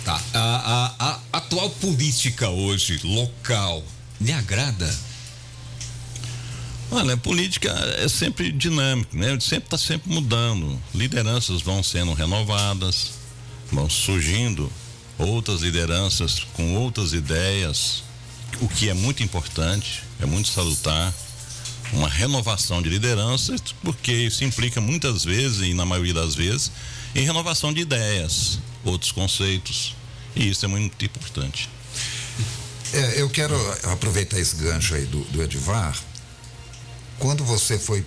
Tá. A atual política hoje, local, lhe agrada? Olha, a política é sempre dinâmica, né? Está sempre mudando. Lideranças vão sendo renovadas, vão surgindo outras lideranças com outras ideias, o que é muito importante, é muito salutar. Uma renovação de lideranças, porque isso implica muitas vezes, e na maioria das vezes, em renovação de ideias, outros conceitos, e isso é muito importante. Eu quero aproveitar esse gancho aí do Edivar. Quando você foi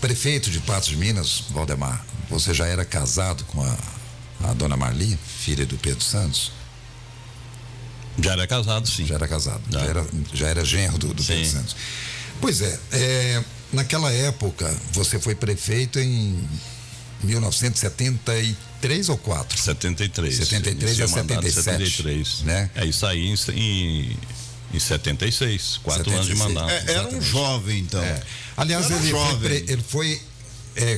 prefeito de Patos de Minas, Valdemar, você já era casado com a dona Marli, filha do Pedro Santos? Já era casado, sim. Já era casado, já era genro do Pedro Santos. Pois naquela época, você foi prefeito em 1973 ou 4? 73. 73 a 77. 73. Né? Aí saí em 76, 4 anos de mandato. Era um jovem, então. Aliás, ele foi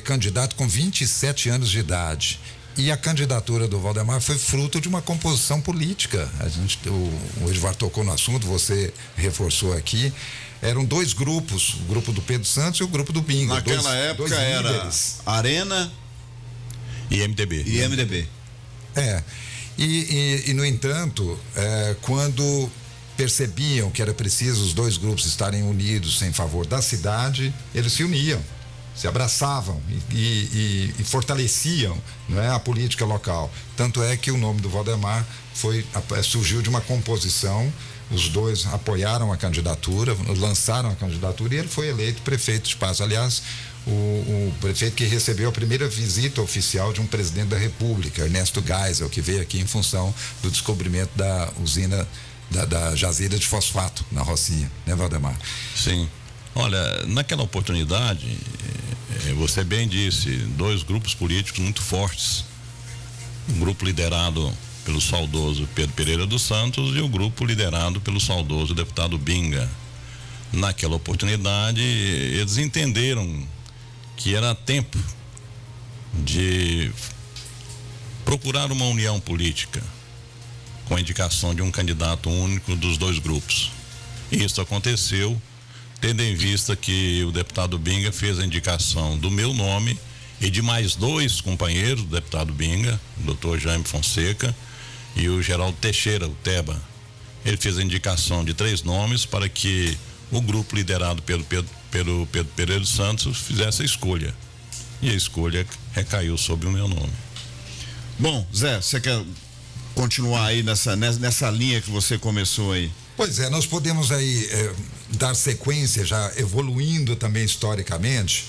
candidato com 27 anos de idade. E a candidatura do Valdemar foi fruto de uma composição política. O Edivar tocou no assunto, você reforçou aqui. Eram dois grupos, o grupo do Pedro Santos e o grupo do Bingo. Naquela época era Arena e MDB. E no entanto, quando percebiam que era preciso os dois grupos estarem unidos em favor da cidade, eles se uniam, se abraçavam e fortaleciam, não é, a política local. Tanto é que o nome do Valdemar surgiu de uma composição. Os dois apoiaram a candidatura, lançaram a candidatura e ele foi eleito prefeito de Patos. Aliás, o prefeito que recebeu a primeira visita oficial de um presidente da República, Ernesto Geisel, que veio aqui em função do descobrimento da usina da jazida de fosfato na Rocinha, né, Valdemar? Sim. Olha, naquela oportunidade, você bem disse, dois grupos políticos muito fortes. Um grupo liderado pelo saudoso Pedro Pereira dos Santos e o grupo liderado pelo saudoso deputado Binga. Naquela oportunidade, eles entenderam que era tempo de procurar uma união política com a indicação de um candidato único dos dois grupos. E isso aconteceu, tendo em vista que o deputado Binga fez a indicação do meu nome e de mais dois companheiros do deputado Binga, o doutor Jaime Fonseca e o Geraldo Teixeira, o Teba. Ele fez a indicação de 3 nomes para que o grupo liderado pelo Pedro Pereira dos Santos fizesse a escolha. E a escolha recaiu sobre o meu nome. Bom, Zé, você quer continuar aí nessa linha que você começou aí? Pois é, nós podemos aí dar sequência, já evoluindo também historicamente.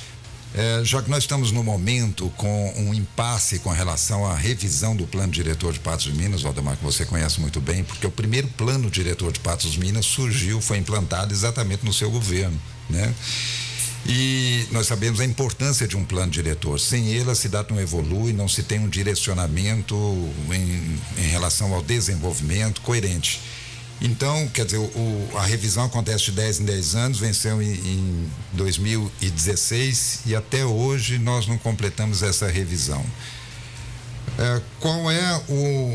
Já que nós estamos no momento com um impasse com relação à revisão do plano diretor de Patos de Minas, Valdemar, que você conhece muito bem, porque o primeiro plano diretor de Patos de Minas foi implantado exatamente no seu governo, né? E nós sabemos a importância de um plano diretor. Sem ele, a cidade não evolui, não se tem um direcionamento em relação ao desenvolvimento coerente. Então, quer dizer, a revisão acontece de 10 em 10 anos, venceu em 2016 e até hoje nós não completamos essa revisão. Qual é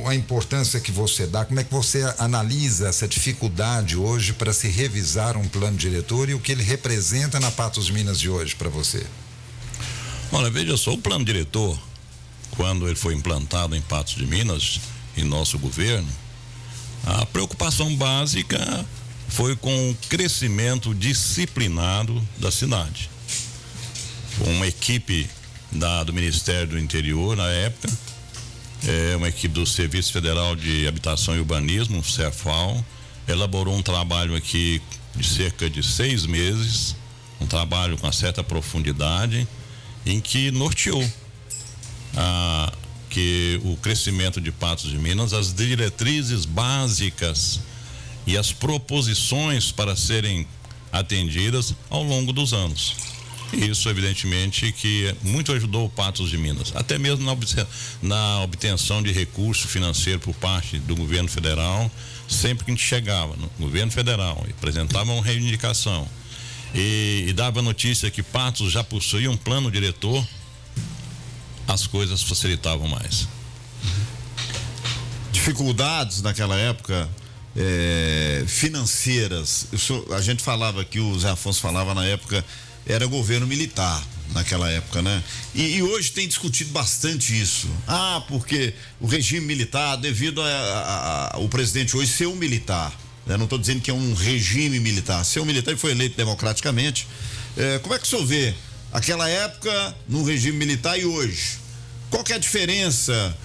a importância que você dá? Como é que você analisa essa dificuldade hoje para se revisar um plano diretor e o que ele representa na Patos de Minas de hoje para você? Olha, veja só, o plano diretor, quando ele foi implantado em Patos de Minas, em nosso governo, a preocupação básica foi com o crescimento disciplinado da cidade. Uma equipe do Ministério do Interior, na época, uma equipe do Serviço Federal de Habitação e Urbanismo, CEFAL, elaborou um trabalho aqui de cerca de 6 meses, um trabalho com uma certa profundidade, em que norteou que o crescimento de Patos de Minas, as diretrizes básicas e as proposições para serem atendidas ao longo dos anos. Isso, evidentemente, que muito ajudou o Patos de Minas, até mesmo na obtenção de recurso financeiro por parte do governo federal. Sempre que a gente chegava no governo federal e apresentava uma reivindicação e dava notícia que Patos já possuía um plano diretor, as coisas facilitavam mais. dificuldades naquela época financeiras. A gente falava aqui, o Zé Afonso falava na época, era governo militar naquela época, né? E hoje tem discutido bastante isso. Porque o regime militar, devido o presidente hoje ser um militar, né? Não estou dizendo que é um regime militar, ser um militar, ele foi eleito democraticamente. Como é que o senhor vê aquela época no regime militar e hoje? Qual que é a diferença?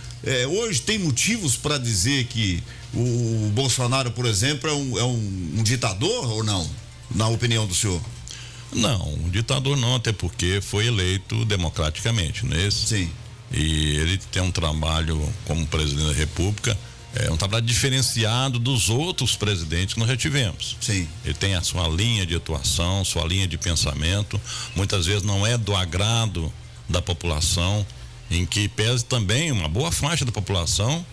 Hoje tem motivos para dizer que o Bolsonaro, por exemplo, é um ditador ou não, na opinião do senhor? Não, um ditador não, até porque foi eleito democraticamente, não é isso? Sim. E ele tem um trabalho como presidente da República, um trabalho diferenciado dos outros presidentes que nós já tivemos. Sim. Ele tem a sua linha de atuação, sua linha de pensamento, muitas vezes não é do agrado da população, em que pese também uma boa faixa da população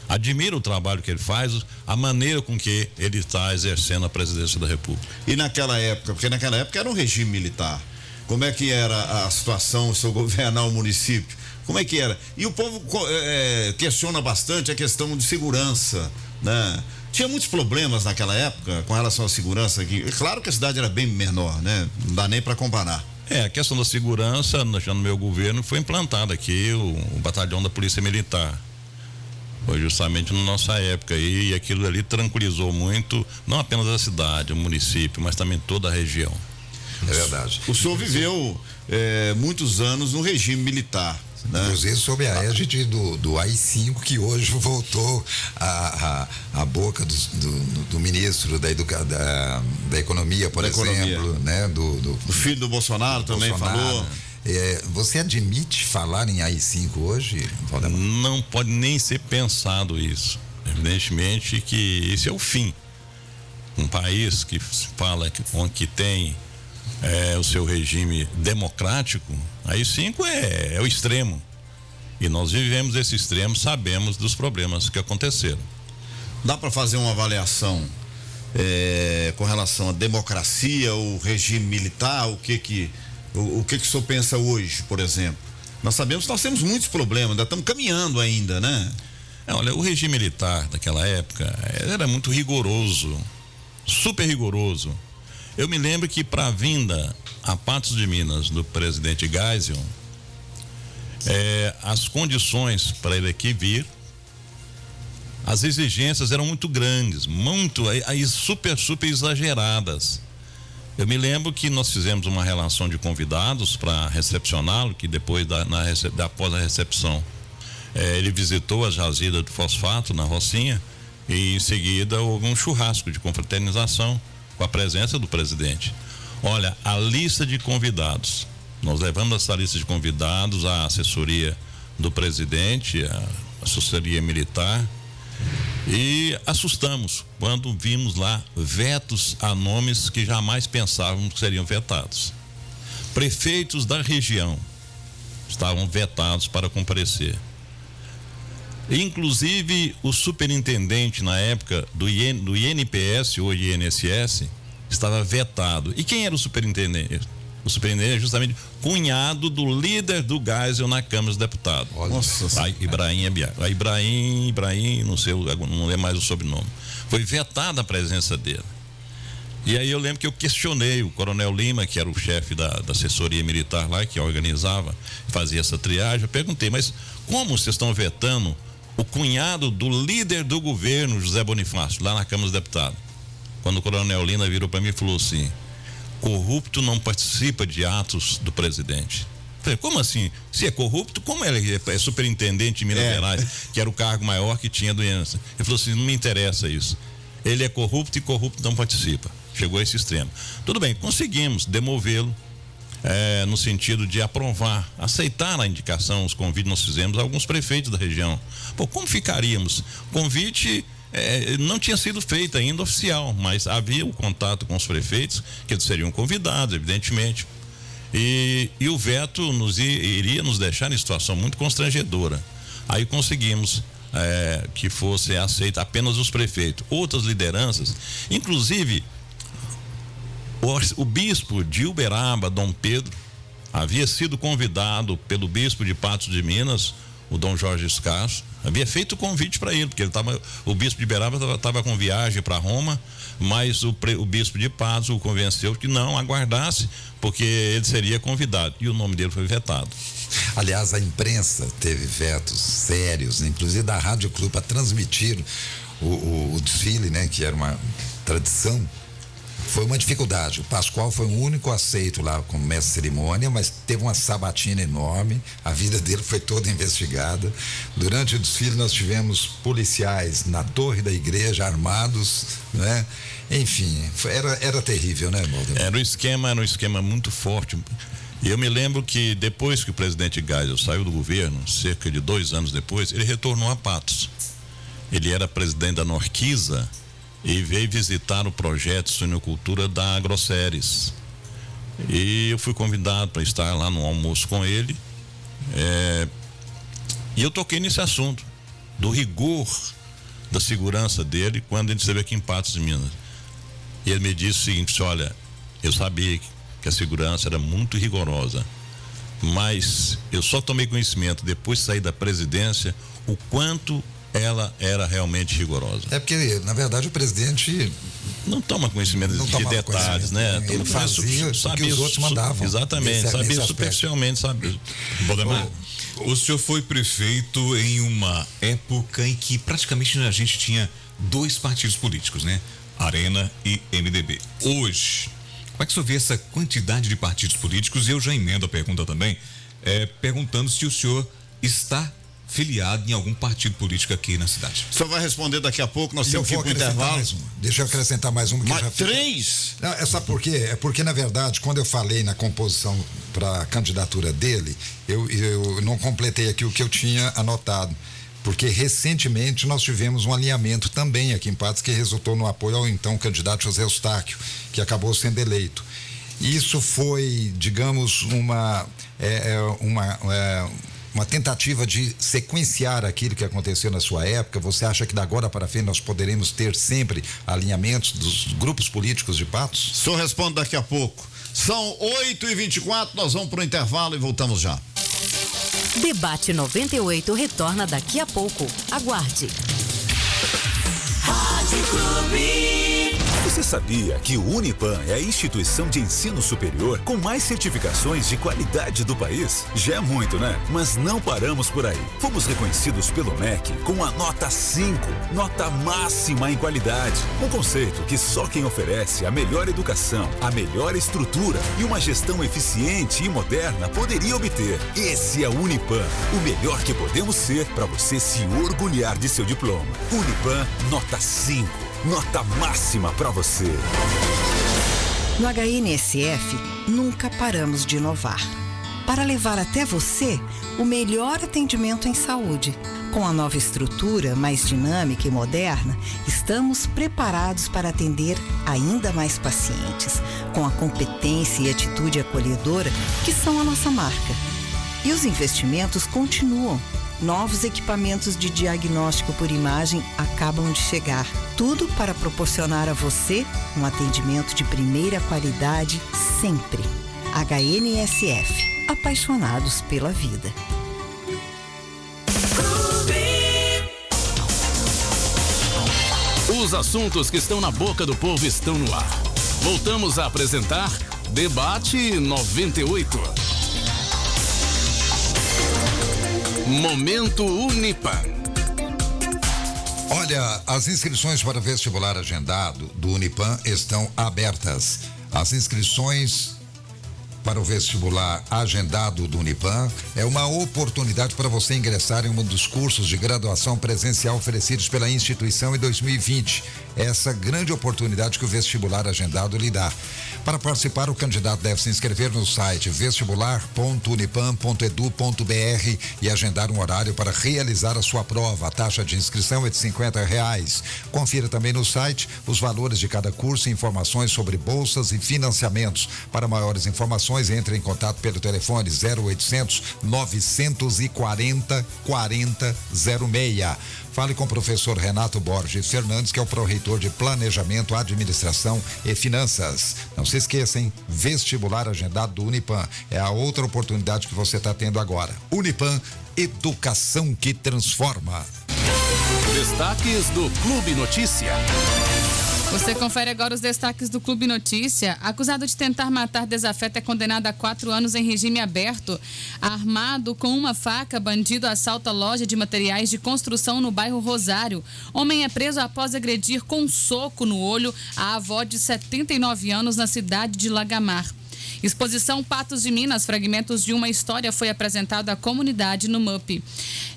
admira o trabalho que ele faz, a maneira com que ele está exercendo a presidência da República. E naquela época, porque naquela época era um regime militar, como é que era a situação, o seu governar o município? Como é que era? E o povo questiona bastante a questão de segurança, né? Tinha muitos problemas naquela época com relação à segurança aqui. Claro que a cidade era bem menor, né? Não dá nem para comparar. A questão da segurança, já no meu governo, foi implantado aqui o batalhão da Polícia Militar. Foi justamente na nossa época e aquilo ali tranquilizou muito, não apenas a cidade, o município, mas também toda a região. É verdade. O senhor viveu muitos anos no regime militar, né? Inclusive sob a égide do AI-5, que hoje voltou à boca do ministro da Economia, por exemplo, né? Do filho do Bolsonaro também falou. Você admite falar em AI-5 hoje, Valdemar? Não pode nem ser pensado isso. Evidentemente que esse é o fim. Um país que fala que tem o seu regime democrático, AI-5 é o extremo. E nós vivemos esse extremo, sabemos dos problemas que aconteceram. Dá para fazer uma avaliação com relação à democracia, o regime militar, o que o senhor pensa hoje, por exemplo? Nós sabemos que nós temos muitos problemas, ainda estamos caminhando ainda, né? Olha, o regime militar daquela época era muito rigoroso, super rigoroso. Eu me lembro que para a vinda a Patos de Minas do presidente Geisel, as condições para ele aqui vir, as exigências eram muito grandes, super exageradas. Eu me lembro que nós fizemos uma relação de convidados para recepcioná-lo, que depois após a recepção ele visitou a jazida do fosfato na Rocinha e em seguida houve um churrasco de confraternização com a presença do presidente. Olha, a lista de convidados, nós levamos essa lista de convidados à assessoria do presidente, a assessoria militar, e assustamos quando vimos lá vetos a nomes que jamais pensávamos que seriam vetados. Prefeitos da região estavam vetados para comparecer. Inclusive o superintendente na época do INPS ou INSS estava vetado. E quem era o superintendente? O superintendente é justamente cunhado do líder do Geisel na Câmara dos Deputados. Nossa. Ibrahim, não sei, não é mais o sobrenome. Foi vetada a presença dele. E aí eu lembro que eu questionei o Coronel Lima, que era o chefe da assessoria militar lá, que organizava, fazia essa triagem. Eu perguntei, mas como vocês estão vetando o cunhado do líder do governo, José Bonifácio, lá na Câmara dos Deputados? Quando o Coronel Lima virou para mim e falou assim: corrupto não participa de atos do presidente. Falei, como assim? Se é corrupto, como ele é superintendente de Minas Gerais, que era o cargo maior que tinha do INSS? Ele falou assim, não me interessa isso. Ele é corrupto e corrupto não participa. Chegou a esse extremo. Tudo bem, conseguimos demovê-lo no sentido de aprovar, aceitar a indicação, os convites nós fizemos a alguns prefeitos da região. Pô, como ficaríamos? Convite não tinha sido feito ainda oficial, mas havia o contato com os prefeitos, que eles seriam convidados, evidentemente. E o veto iria nos deixar em situação muito constrangedora. Aí conseguimos que fosse aceito apenas os prefeitos. Outras lideranças, inclusive o bispo de Uberaba, Dom Pedro, havia sido convidado pelo bispo de Patos de Minas, o Dom Jorge Escasso, Havia feito o convite para ele, porque o bispo de Uberaba estava com viagem para Roma, mas o bispo de Patos o convenceu que não aguardasse, porque ele seria convidado, e o nome dele foi vetado. Aliás, a imprensa teve vetos sérios, inclusive da Rádio Clube, para transmitir o desfile, né, que era uma tradição. Foi uma dificuldade. O Pascoal foi o único aceito lá como mestre de cerimônia, mas teve uma sabatina enorme. A vida dele foi toda investigada. Durante o desfile nós tivemos policiais na torre da igreja armados, né? Enfim, era terrível, né, Valdir? Era um esquema muito forte. E eu me lembro que depois que o presidente Geisel saiu do governo, cerca de 2 anos depois, ele retornou a Patos. Ele era presidente da Norquisa e veio visitar o projeto de suinocultura da Agroceres. E eu fui convidado para estar lá no almoço com ele. E eu toquei nesse assunto, do rigor da segurança dele quando ele esteve aqui em Patos de Minas. E ele me disse o seguinte: olha, eu sabia que a segurança era muito rigorosa, mas eu só tomei conhecimento depois de sair da presidência o quanto ela era realmente rigorosa. É porque, na verdade, o presidente não toma conhecimento de detalhes, né? Ele fazia o que os outros mandavam. Exatamente, sabia superficialmente, sabe? Valdemar, o senhor foi prefeito em uma época em que praticamente a gente tinha 2 partidos políticos, né? Arena e MDB. Hoje, como é que o senhor vê essa quantidade de partidos políticos? E eu já emendo a pergunta também, perguntando se o senhor está filiado em algum partido político aqui na cidade. O senhor vai responder daqui a pouco, nós temos que ir para o intervalo. Deixa eu acrescentar mais uma. Mas 3? Não, sabe por quê? É porque, na verdade, quando eu falei na composição para a candidatura dele, eu não completei aqui o que eu tinha anotado. Porque recentemente nós tivemos um alinhamento também aqui em Patos que resultou no apoio ao então candidato José Eustáquio, que acabou sendo eleito. Isso foi, digamos, uma tentativa de sequenciar aquilo que aconteceu na sua época. Você acha que da agora para frente nós poderemos ter sempre alinhamentos dos grupos políticos de Patos? O senhor responde daqui a pouco. São 8h24, nós vamos para o intervalo e voltamos já. Debate 98 retorna daqui a pouco. Aguarde. Rádio Clube. Você sabia que o Unipan é a instituição de ensino superior com mais certificações de qualidade do país? Já é muito, né? Mas não paramos por aí. Fomos reconhecidos pelo MEC com a nota 5, nota máxima em qualidade. Um conceito que só quem oferece a melhor educação, a melhor estrutura e uma gestão eficiente e moderna poderia obter. Esse é o Unipan, o melhor que podemos ser para você se orgulhar de seu diploma. Unipan, nota 5. Nota máxima para você. No HNSF, nunca paramos de inovar. Para levar até você o melhor atendimento em saúde. Com a nova estrutura, mais dinâmica e moderna, estamos preparados para atender ainda mais pacientes, com a competência e atitude acolhedora que são a nossa marca. E os investimentos continuam. Novos equipamentos de diagnóstico por imagem acabam de chegar. Tudo para proporcionar a você um atendimento de primeira qualidade sempre. HNSF. Apaixonados pela vida. Os assuntos que estão na boca do povo estão no ar. Voltamos a apresentar Debate 98. Momento Unipan. Olha, as inscrições para o vestibular agendado do Unipan estão abertas. As inscrições para o vestibular agendado do Unipan é uma oportunidade para você ingressar em um dos cursos de graduação presencial oferecidos pela instituição em 2020. Essa grande oportunidade que o vestibular agendado lhe dá. Para participar, o candidato deve se inscrever no site vestibular.unipan.edu.br e agendar um horário para realizar a sua prova. A taxa de inscrição é de R$50. Confira também no site os valores de cada curso e informações sobre bolsas e financiamentos. Para maiores informações, entre em contato pelo telefone 0800 940 4006. Fale com o professor Renato Borges Fernandes, que é o pró-reitor de Planejamento, Administração e Finanças. Não se esqueça, hein? Vestibular agendado do Unipan. É a outra oportunidade que você está tendo agora. Unipan, Educação que transforma. Destaques do Clube Notícia. Você confere agora os destaques do Clube Notícia. Acusado de tentar matar desafeto é condenado a 4 anos em regime aberto. Armado com uma faca, bandido assalta loja de materiais de construção no bairro Rosário. Homem é preso após agredir com um soco no olho a avó de 79 anos na cidade de Lagamar. Exposição Patos de Minas, fragmentos de uma história, foi apresentado à comunidade no MUP.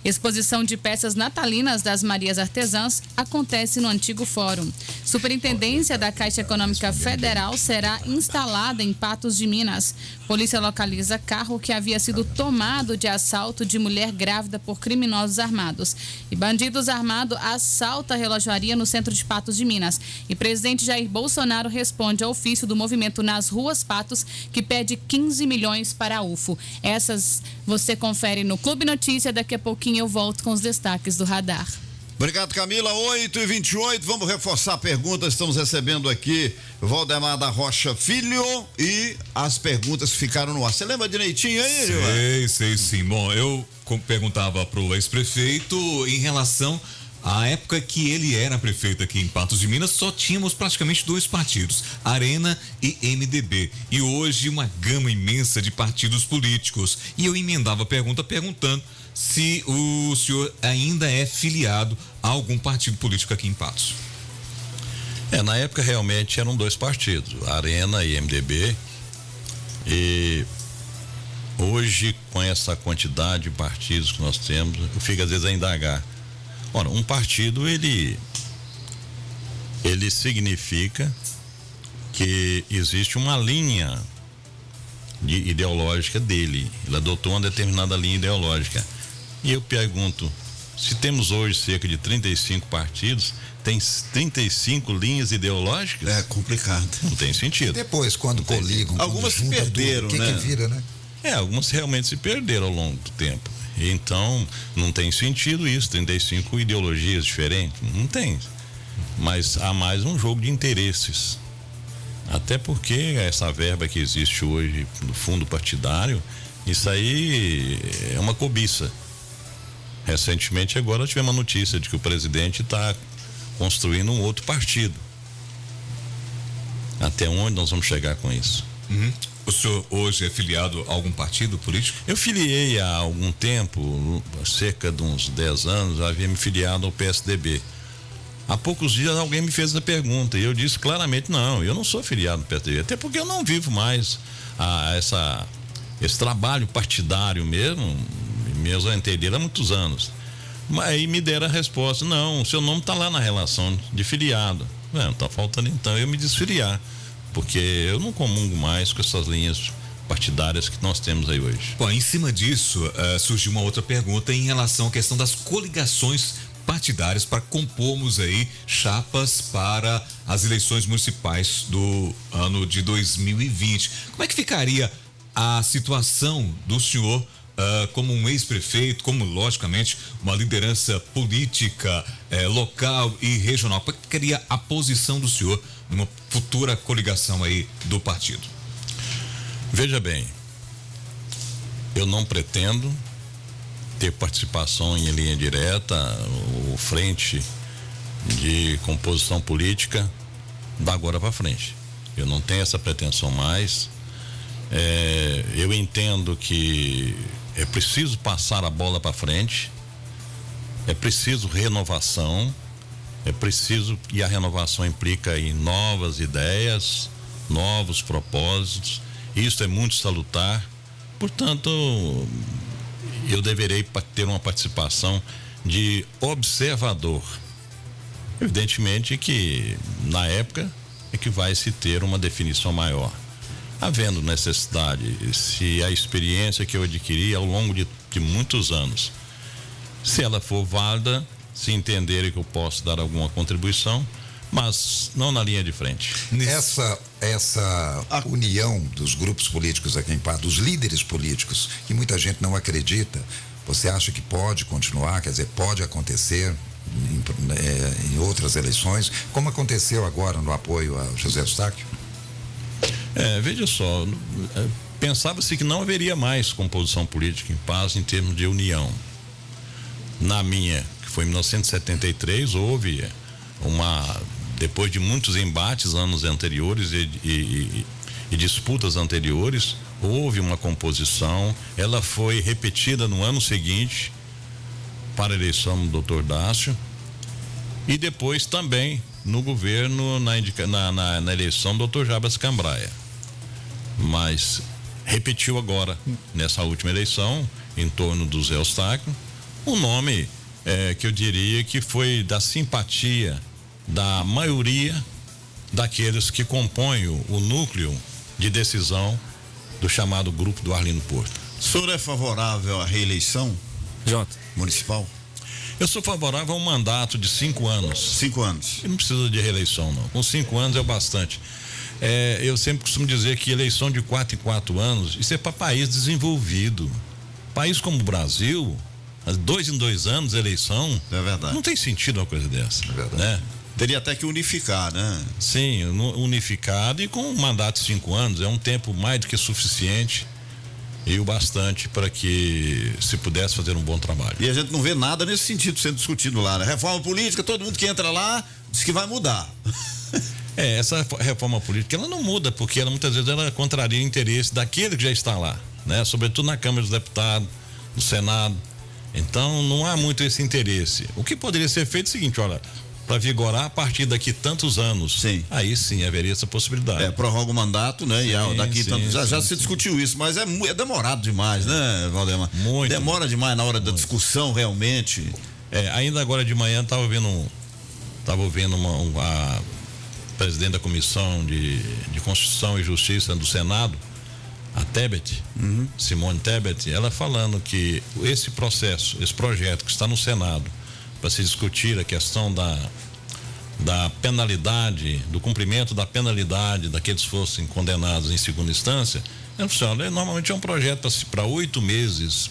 Exposição de peças natalinas das Marias Artesãs acontece no antigo fórum. Superintendência da Caixa Econômica Federal será instalada em Patos de Minas. Polícia localiza carro que havia sido tomado de assalto de mulher grávida por criminosos armados. E bandidos armados assaltam a relojoaria no centro de Patos de Minas. E presidente Jair Bolsonaro responde ao ofício do movimento Nas Ruas Patos, que pede 15 milhões para a UFO. Essas você confere no Clube Notícia. Daqui a pouquinho eu volto com os destaques do radar. Obrigado, Camila. 8h28, vamos reforçar a pergunta. Estamos recebendo aqui Valdemar da Rocha Filho e as perguntas ficaram no ar. Você lembra direitinho aí, Gilmar? Sei sim. Bom, eu perguntava para o ex-prefeito em relação à época que ele era prefeito aqui em Patos de Minas, só tínhamos praticamente 2 partidos, Arena e MDB. E hoje uma gama imensa de partidos políticos. E eu emendava a pergunta perguntando se o senhor ainda é filiado a algum partido político aqui em Patos. Na época realmente eram 2 partidos, Arena e MDB. E hoje, com essa quantidade de partidos que nós temos, eu fico às vezes a indagar. Ora, um partido, ele significa que existe uma linha ideológica dele. Ele adotou uma determinada linha ideológica. E eu pergunto, se temos hoje cerca de 35 partidos, tem 35 linhas ideológicas? É complicado. Não tem sentido. Depois, quando coligam, algumas se perderam, tudo, né? que vira, né? Algumas realmente se perderam ao longo do tempo. Então, não tem sentido isso, 35 ideologias diferentes, não tem. Mas há mais um jogo de interesses. Até porque essa verba que existe hoje no fundo partidário, isso aí é uma cobiça. Recentemente agora tivemos uma notícia de que o presidente está construindo um outro partido. Até onde nós vamos chegar com isso? O senhor hoje é filiado a algum partido político? Eu filiei há algum tempo, cerca de uns 10 anos, eu havia me filiado ao PSDB. Há poucos dias alguém me fez essa pergunta e eu disse claramente, não, eu não sou filiado ao PSDB, até porque eu não vivo mais esse trabalho partidário mesmo a dele há muitos anos. Mas aí me deram a resposta, não, o seu nome está lá na relação de filiado. Não, está faltando então eu me desfiliar, porque eu não comungo mais com essas linhas partidárias que nós temos aí hoje. Bom, em cima disso, surgiu uma outra pergunta em relação à questão das coligações partidárias para compormos aí chapas para as eleições municipais do ano de 2020. Como é que ficaria a situação do senhor como um ex-prefeito, como logicamente uma liderança política local e regional? Qual que seria a posição do senhor numa futura coligação aí do partido? Veja bem, eu não pretendo ter participação em linha direta ou frente de composição política da agora para frente. Eu não tenho essa pretensão mais. Eu entendo que é preciso passar a bola para frente, é preciso renovação, é preciso, e a renovação implica em novas ideias, novos propósitos. Isso é muito salutar. Portanto, eu deverei ter uma participação de observador. Evidentemente que na época é que vai se ter uma definição maior. Havendo necessidade, se a experiência que eu adquiri ao longo de muitos anos, se ela for válida, se entenderem que eu posso dar alguma contribuição, mas não na linha de frente. Essa união dos grupos políticos aqui em Patos, dos líderes políticos, que muita gente não acredita, você acha que pode continuar, quer dizer, pode acontecer em outras eleições, como aconteceu agora no apoio a José Eustáquio? Veja só, pensava-se que não haveria mais composição política em paz em termos de união. Na minha, que foi em 1973, houve depois de muitos embates anos anteriores e disputas anteriores, houve uma composição. Ela foi repetida no ano seguinte para a eleição do Dr. Dácio e depois também no governo na eleição do Dr. Jabas Cambraia. Mas repetiu agora nessa última eleição em torno do Zé Eustáquio um nome que eu diria que foi da simpatia da maioria daqueles que compõem o núcleo de decisão do chamado grupo do Arlindo Porto. O senhor é favorável à reeleição? Jota. Municipal? Eu sou favorável a um mandato de 5 anos. 5 anos. E não precisa de reeleição, não. Com 5 anos é o bastante. Eu sempre costumo dizer que eleição de 4 em 4 anos, isso é para país desenvolvido. País como o Brasil, 2 em 2 anos eleição. É verdade. Não tem sentido uma coisa dessa. É verdade. Né? Teria até que unificar, né? Sim, unificado e com um mandato de 5 anos é um tempo mais do que suficiente e o bastante para que se pudesse fazer um bom trabalho. E a gente não vê nada nesse sentido sendo discutido lá, né? Reforma política, todo mundo que entra lá diz que vai mudar. Essa reforma política, ela não muda, porque ela muitas vezes ela contraria o interesse daquele que já está lá, né? Sobretudo na Câmara dos Deputados, no Senado. Então, não há muito esse interesse. O que poderia ser feito é o seguinte, olha, para vigorar a partir daqui tantos anos. Sim. Aí sim haveria essa possibilidade. Prorroga o mandato, né? Sim, e daqui sim, tantos, já se sim. discutiu isso, mas é demorado demais, né, Valdemar? Muito. Demora demais na hora da discussão, realmente. Ainda agora de manhã estava ouvindo a presidente da Comissão de Constituição e Justiça do Senado, a Tebet, Simone Tebet, ela falando que esse projeto que está no Senado para se discutir a questão da penalidade, do cumprimento da penalidade daqueles que fossem condenados em segunda instância, normalmente é um projeto para 8 meses.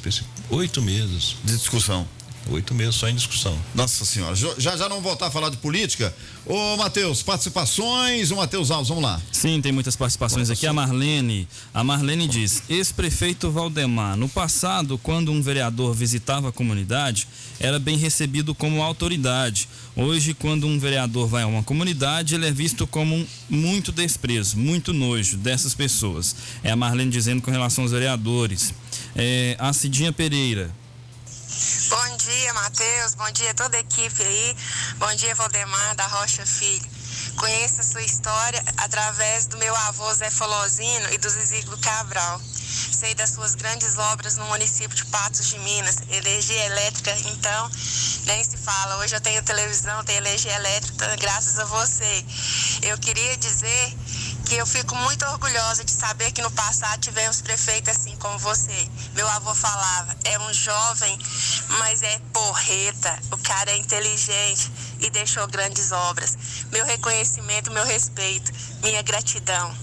8 meses. De discussão. 8 meses só em discussão. Nossa senhora, já não voltar a falar de política. Ô Matheus, participações, o Matheus Alves, vamos lá. Sim, tem muitas participações aqui. A Marlene diz: ex-prefeito Valdemar, no passado, quando um vereador visitava a comunidade, era bem recebido como autoridade. Hoje, quando um vereador vai a uma comunidade, ele é visto como muito desprezo, muito nojo dessas pessoas. É a Marlene dizendo com relação aos vereadores. A Cidinha Pereira: bom dia, Matheus. Bom dia a toda a equipe aí. Bom dia, Valdemar da Rocha Filho. Conheço a sua história através do meu avô Zé Folosino e do Ziziglo Cabral. Sei das suas grandes obras no município de Patos de Minas. Energia elétrica, então, nem se fala. Hoje eu tenho televisão, tenho energia elétrica, graças a você. Eu queria dizer que eu fico muito orgulhosa de saber que no passado tivemos prefeito assim como você. Meu avô falava, é um jovem, mas é porreta, o cara é inteligente e deixou grandes obras. Meu reconhecimento, meu respeito, minha gratidão.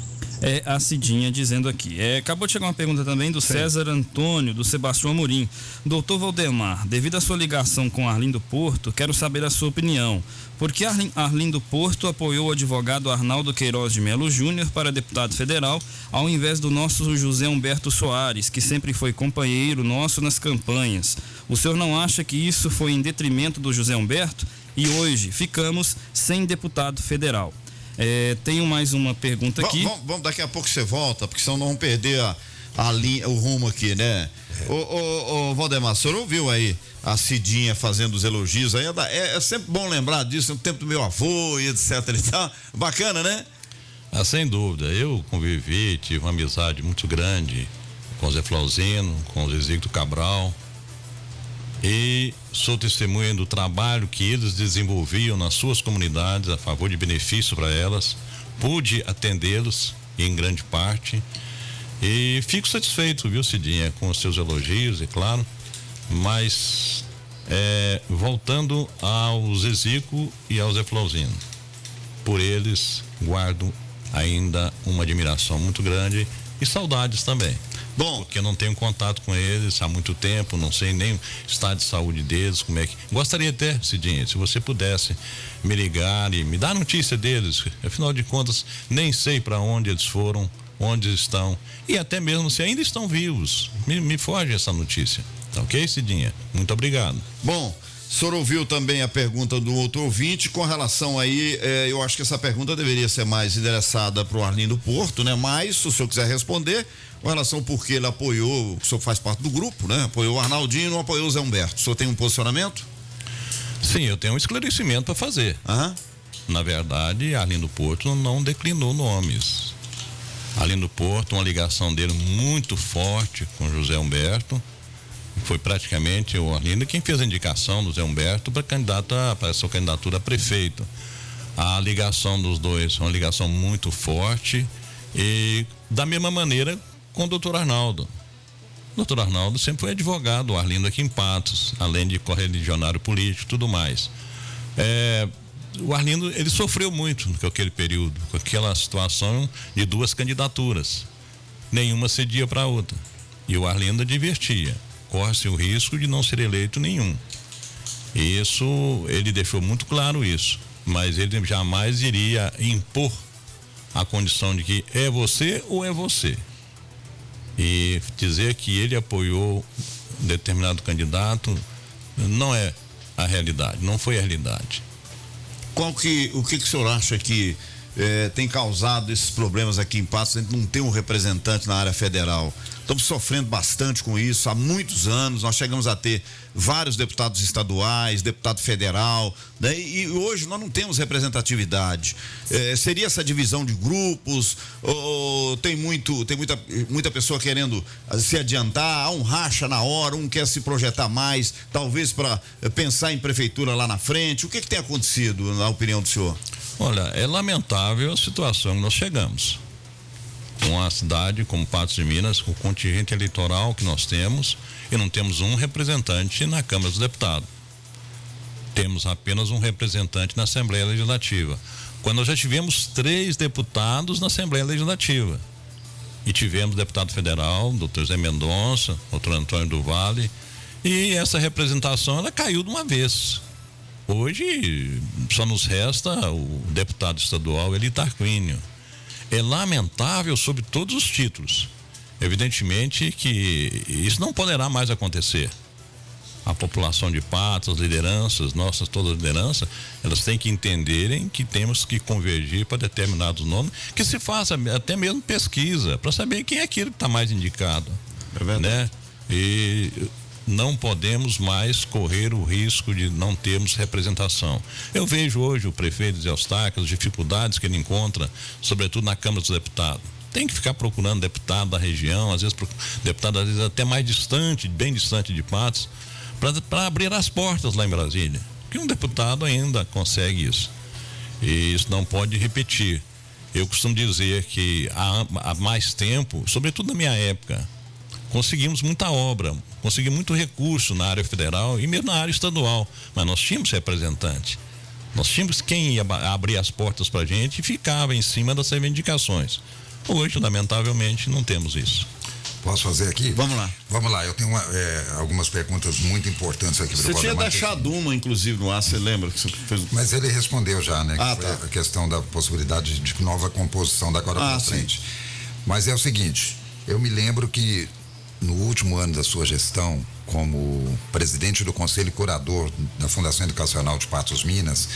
A Cidinha dizendo aqui. Acabou de chegar uma pergunta também do César Antônio, do Sebastião Amorim. Doutor Valdemar, devido à sua ligação com Arlindo Porto, quero saber a sua opinião. Por que Arlindo Porto apoiou o advogado Arnaldo Queiroz de Melo Júnior para deputado federal, ao invés do nosso José Humberto Soares, que sempre foi companheiro nosso nas campanhas? O senhor não acha que isso foi em detrimento do José Humberto? E hoje ficamos sem deputado federal. Tenho mais uma pergunta aqui. Vamos, daqui a pouco você volta, porque senão não vamos perder a linha, o rumo aqui, né? Ô Valdemar, o senhor ouviu aí a Cidinha fazendo os elogios aí? É sempre bom lembrar disso, no tempo do meu avô e etc e tal. Bacana, né? Sem dúvida. Eu convivi, tive uma amizade muito grande com o Zé Flauzino, com o Ziziglo Cabral. E sou testemunha do trabalho que eles desenvolviam nas suas comunidades a favor de benefício para elas. Pude atendê-los em grande parte e fico satisfeito, viu, Cidinha, com os seus elogios, é claro, mas voltando ao Ziziglo e ao Zé Flauzino, por eles guardo ainda uma admiração muito grande e saudades também. Bom, porque eu não tenho contato com eles há muito tempo, não sei nem o estado de saúde deles, como é que... Gostaria até, Cidinha, se você pudesse me ligar e me dar notícia deles, afinal de contas, nem sei para onde eles foram onde estão e até mesmo se ainda estão vivos. Me foge essa notícia. Tá ok, Cidinha? Muito obrigado. Bom, o senhor ouviu também a pergunta do outro ouvinte com relação aí, eu acho que essa pergunta deveria ser mais endereçada para o Arlindo Porto, né? Mas, se o senhor quiser responder, com relação ao porquê ele apoiou, o senhor faz parte do grupo, né? Apoiou o Arnaldinho, não apoiou o Zé Humberto. O senhor tem um posicionamento? Sim, eu tenho um esclarecimento para fazer. Na verdade, Arlindo Porto não declinou nomes. Arlindo Porto, uma ligação dele muito forte com José Humberto. Foi praticamente o Arlindo quem fez a indicação do Zé Humberto para sua candidatura a prefeito. A ligação dos dois é uma ligação muito forte e da mesma maneira com o doutor Arnaldo. O doutor Arnaldo sempre foi advogado, o Arlindo aqui em Patos, além de correligionário político e tudo mais. O Arlindo, ele sofreu muito naquele período, com aquela situação de duas candidaturas. Nenhuma cedia para a outra. E o Arlindo advertia, corre-se o risco de não ser eleito nenhum. Isso, ele deixou muito claro isso, mas ele jamais iria impor a condição de que é você ou é você. E dizer que ele apoiou um determinado candidato não é a realidade, não foi a realidade. O que o senhor acha que tem causado esses problemas aqui em Patos? A gente não tem um representante na área federal. Estamos sofrendo bastante com isso há muitos anos. Nós chegamos a ter vários deputados estaduais, deputado federal, né? E hoje nós não temos representatividade. Seria essa divisão de grupos? Ou tem muita pessoa querendo se adiantar? Há um racha na hora, um quer se projetar mais, talvez para pensar em prefeitura lá na frente. O que tem acontecido, na opinião do senhor? Olha, é lamentável a situação que nós chegamos. Uma cidade como Patos de Minas, com o contingente eleitoral que nós temos, e não temos um representante na Câmara dos Deputados. Temos apenas um representante na Assembleia Legislativa. Quando nós já tivemos 3 deputados na Assembleia Legislativa. E tivemos deputado federal, doutor Zé Mendonça, doutor Antônio do Vale, e essa representação, ela caiu de uma vez. Hoje, só nos resta o deputado estadual Eli Tarquínio. É lamentável sobre todos os títulos. Evidentemente que isso não poderá mais acontecer. A população de Patos, as lideranças, nossas todas as lideranças, elas têm que entenderem que temos que convergir para determinados nomes, que se faça até mesmo pesquisa, para saber quem é aquele que está mais indicado. É verdade. Né? E não podemos mais correr o risco de não termos representação. Eu vejo hoje o prefeito de Eustáquio, as dificuldades que ele encontra, sobretudo na Câmara dos Deputados. Tem que ficar procurando deputado da região, às vezes deputado às vezes até mais distante, bem distante de Patos, para abrir as portas lá em Brasília. Que um deputado ainda consegue isso. E isso não pode repetir. Eu costumo dizer que há mais tempo, sobretudo na minha época, conseguimos muita obra, conseguimos muito recurso na área federal e mesmo na área estadual, mas nós tínhamos representante. Nós tínhamos quem ia abrir as portas para a gente e ficava em cima das reivindicações. Hoje, lamentavelmente, não temos isso. Posso fazer aqui? Vamos lá. Vamos lá, eu tenho algumas perguntas muito importantes aqui para o Você tinha deixado uma, inclusive, no ar, você lembra? Que você fez... Mas ele respondeu já, né? Ah, que tá. foi a questão da possibilidade de nova composição da agora para frente. Mas é o seguinte, eu me lembro que no último ano da sua gestão, como presidente do Conselho Curador da Fundação Educacional de Patos Minas,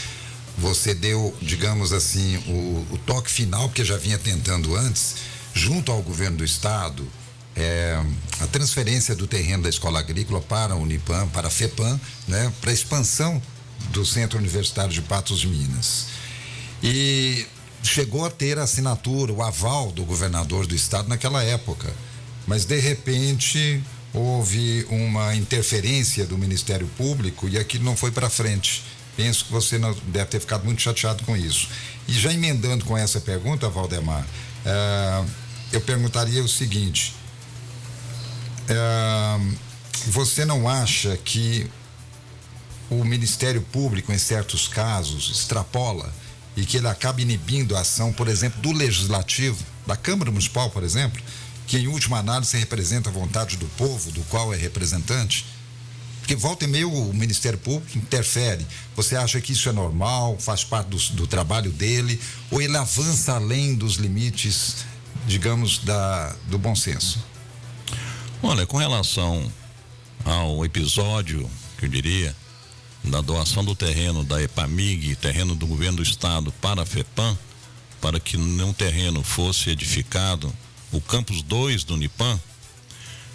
você deu, digamos assim, o toque final, porque já vinha tentando antes, junto ao governo do estado, a transferência do terreno da escola agrícola para a Unipam, para a FEPAM, né, para a expansão do Centro Universitário de Patos de Minas. E chegou a ter a assinatura, o aval do governador do estado naquela época. Mas, de repente, houve uma interferência do Ministério Público e aquilo não foi para frente. Penso que você não deve ter ficado muito chateado com isso. E já emendando com essa pergunta, Valdemar, eu perguntaria o seguinte: você não acha que o Ministério Público, em certos casos, extrapola e que ele acaba inibindo a ação, por exemplo, do Legislativo, da Câmara Municipal, por exemplo, que em última análise representa a vontade do povo, do qual é representante? Porque volta e meia o Ministério Público interfere. Você acha que isso é normal, faz parte do trabalho dele, ou ele avança além dos limites digamos, do bom senso? Olha, com relação ao episódio, que eu diria, da doação do terreno da EPAMIG, terreno do governo do estado para a FEPAM, para que num terreno fosse edificado o campus 2 do Unipan,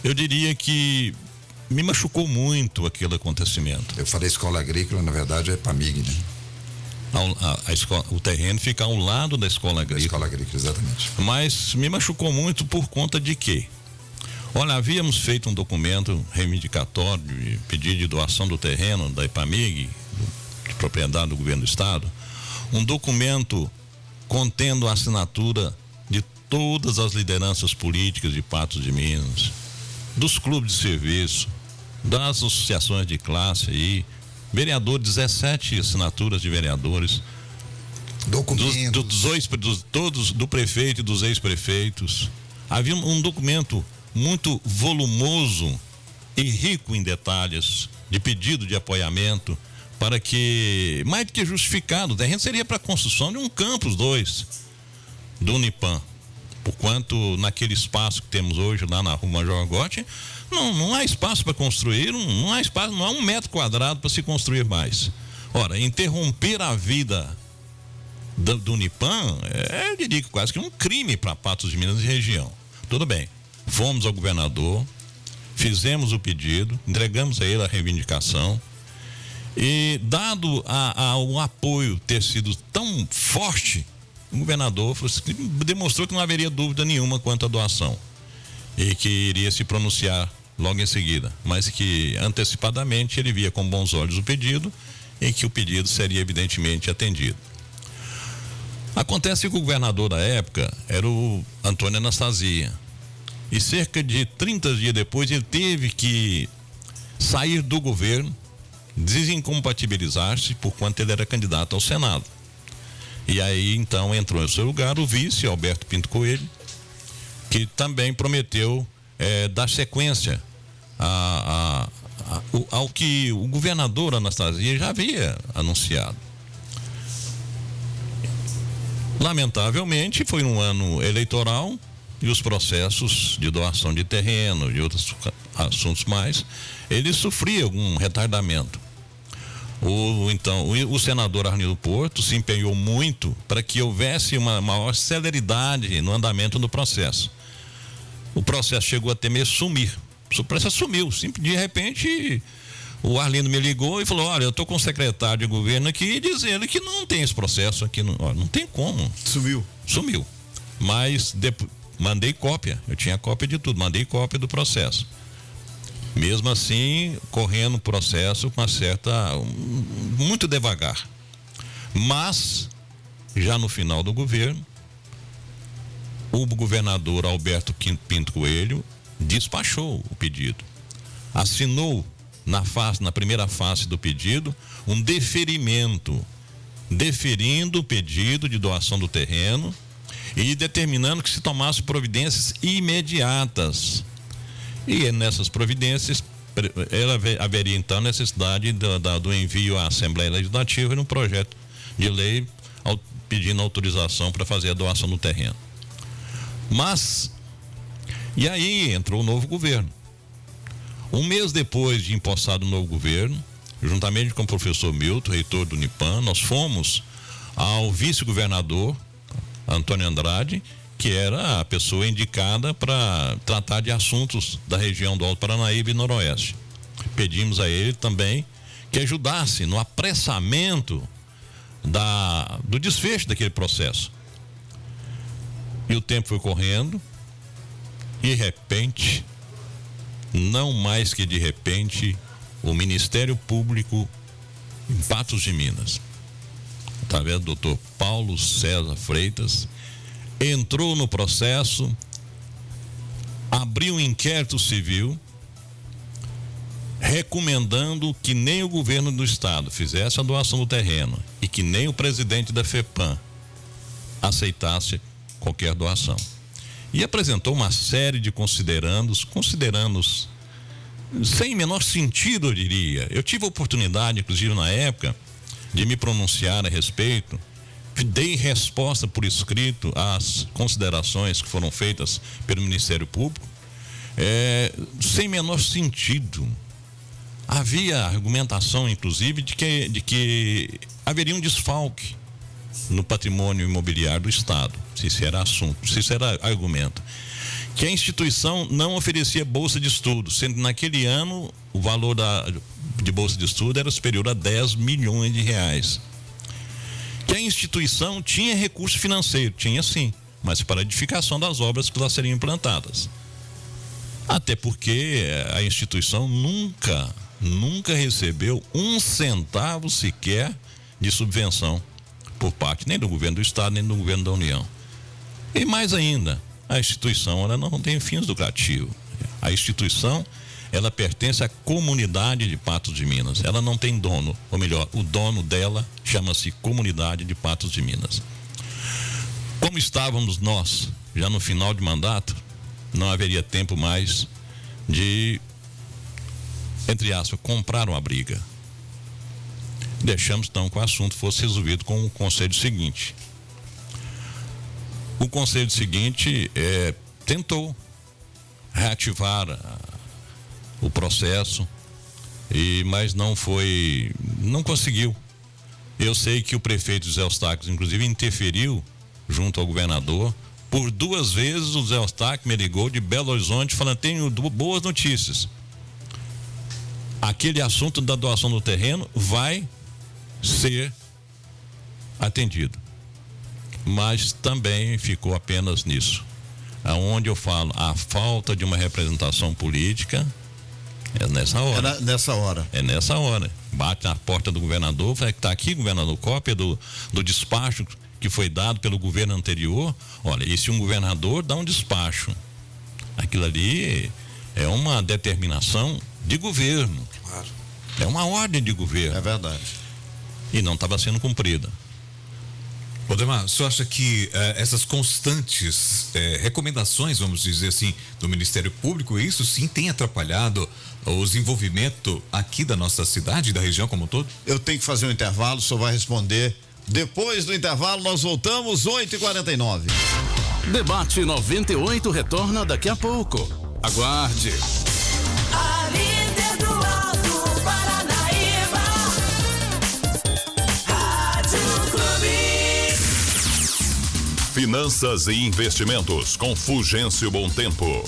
eu diria que me machucou muito aquele acontecimento. Eu falei escola agrícola, na verdade é EPAMIG, né? O terreno fica ao lado da escola agrícola. Escola agrícola, exatamente. Mas me machucou muito por conta de quê? Olha, havíamos feito um documento reivindicatório de pedido de doação do terreno da EPAMIG, de propriedade do governo do estado, um documento contendo a assinatura de todas as lideranças políticas de Patos de Minas, dos clubes de serviço, das associações de classe aí, vereadores, 17 assinaturas de vereadores, documentos do prefeito e dos ex-prefeitos. Havia um documento muito volumoso e rico em detalhes de pedido de apoiamento para que, mais do que justificado, o terreno seria para a construção de um campus 2 do Unipan, porquanto naquele espaço que temos hoje lá na Rua Major Gotti, não há espaço para construir, não há espaço, não há 1 metro quadrado para se construir mais. Ora, interromper a vida do Unipan eu diria que quase que um crime para Patos de Minas e região. Tudo bem, fomos ao governador, fizemos o pedido, entregamos a ele a reivindicação e dado o apoio ter sido tão forte, o governador demonstrou que não haveria dúvida nenhuma quanto à doação e que iria se pronunciar logo em seguida, mas que antecipadamente ele via com bons olhos o pedido e que o pedido seria evidentemente atendido. Acontece que o governador da época era o Antônio Anastasia e cerca de 30 dias depois ele teve que sair do governo, desincompatibilizar-se por quanto ele era candidato ao Senado. E aí então entrou em seu lugar o vice Alberto Pinto Coelho, que também prometeu dar sequência ao que o governador Anastasia já havia anunciado. Lamentavelmente foi um ano eleitoral e os processos de doação de terreno, de outros assuntos mais, ele sofria algum retardamento. O senador Arnildo Porto se empenhou muito para que houvesse uma maior celeridade no andamento do processo. O processo chegou a temer sumir. O processo sumiu. De repente, o Arlindo me ligou e falou: olha, eu estou com o secretário de governo aqui dizendo que não tem esse processo aqui. Não tem como. Sumiu. Mas mandei cópia. Eu tinha cópia de tudo. Mandei cópia do processo. Mesmo assim, correndo o processo com muito devagar. Mas, já no final do governo, o governador Alberto Pinto Coelho despachou o pedido. Assinou na primeira fase do pedido um deferimento, deferindo o pedido de doação do terreno e determinando que se tomasse providências imediatas. E nessas providências haveria então necessidade do envio à Assembleia Legislativa de um projeto de lei pedindo autorização para fazer a doação do terreno. E aí entrou o novo governo. Um mês depois de empossado o novo governo, juntamente com o professor Milton, reitor do Unipan, nós fomos ao vice-governador Antônio Andrade, que era a pessoa indicada para tratar de assuntos da região do Alto Paranaíba e Noroeste. Pedimos a ele também que ajudasse no apressamento do desfecho daquele processo. E o tempo foi correndo e de repente, não mais que de repente, o Ministério Público em Patos de Minas, através do doutor Paulo César Freitas, entrou no processo, abriu um inquérito civil, recomendando que nem o governo do estado fizesse a doação do terreno e que nem o presidente da FEPAM aceitasse qualquer doação. E apresentou uma série de considerandos sem menor sentido, eu diria. Eu tive a oportunidade, inclusive na época, de me pronunciar a respeito dei resposta por escrito às considerações que foram feitas pelo Ministério Público, sem menor sentido. Havia argumentação, inclusive, de que haveria um desfalque no patrimônio imobiliário do Estado, se isso era assunto, se isso era argumento. Que a instituição não oferecia bolsa de estudo, sendo que naquele ano o valor de bolsa de estudo era superior a 10 milhões de reais. Que a instituição tinha recurso financeiro, tinha sim, mas para a edificação das obras que lá seriam implantadas. Até porque a instituição nunca recebeu um centavo sequer de subvenção por parte nem do governo do Estado, nem do governo da União. E mais ainda, a instituição ela não tem fins lucrativos. A instituição ela pertence à comunidade de Patos de Minas. Ela não tem dono, ou melhor, o dono dela chama-se Comunidade de Patos de Minas. Como estávamos nós já no final de mandato, não haveria tempo mais de, entre aspas, comprar uma briga. Deixamos então que o assunto fosse resolvido com o conselho seguinte. O conselho seguinte tentou reativar o processo, mas não conseguiu. Eu sei que o prefeito José Eustáquio, inclusive, interferiu junto ao governador. Por 2 vezes o José Eustáquio me ligou de Belo Horizonte falando: tenho boas notícias. Aquele assunto da doação do terreno vai ser atendido. Mas também ficou apenas nisso. Aonde eu falo, a falta de uma representação política é nessa hora. É nessa hora. Bate na porta do governador, fala que está aqui, governador, cópia do despacho que foi dado pelo governo anterior. Olha, e se um governador dá um despacho, aquilo ali é uma determinação de governo. Claro. É uma ordem de governo. É verdade. E não estava sendo cumprida. Valdemar, o senhor acha que essas constantes recomendações, vamos dizer assim, do Ministério Público, isso sim tem atrapalhado o desenvolvimento aqui da nossa cidade, da região como um todo? Eu tenho que fazer um intervalo, o senhor vai responder. Depois do intervalo, nós voltamos, 8h49. Debate 98 retorna daqui a pouco. Aguarde. A líder do Alto Paranaíba, Rádio Clube. Finanças e investimentos com Fulgêncio Bom Tempo.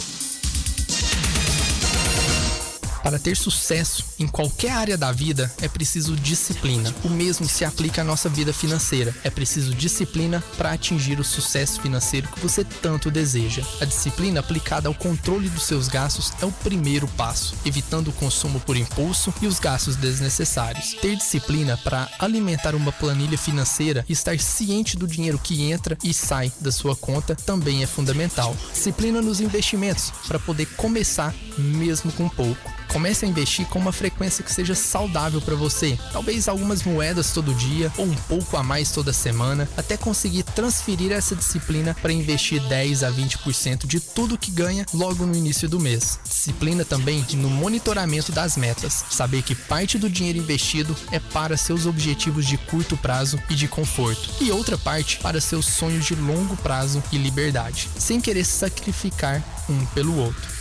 Para ter sucesso em qualquer área da vida, é preciso disciplina. O mesmo se aplica à nossa vida financeira. É preciso disciplina para atingir o sucesso financeiro que você tanto deseja. A disciplina aplicada ao controle dos seus gastos é o primeiro passo, evitando o consumo por impulso e os gastos desnecessários. Ter disciplina para alimentar uma planilha financeira e estar ciente do dinheiro que entra e sai da sua conta também é fundamental. Disciplina nos investimentos para poder começar mesmo com pouco. Comece a investir com uma frequência que seja saudável para você. Talvez algumas moedas todo dia ou um pouco a mais toda semana, até conseguir transferir essa disciplina para investir 10 a 20% de tudo que ganha logo no início do mês. Disciplina também no monitoramento das metas. Saber que parte do dinheiro investido é para seus objetivos de curto prazo e de conforto, e outra parte para seus sonhos de longo prazo e liberdade, sem querer sacrificar um pelo outro.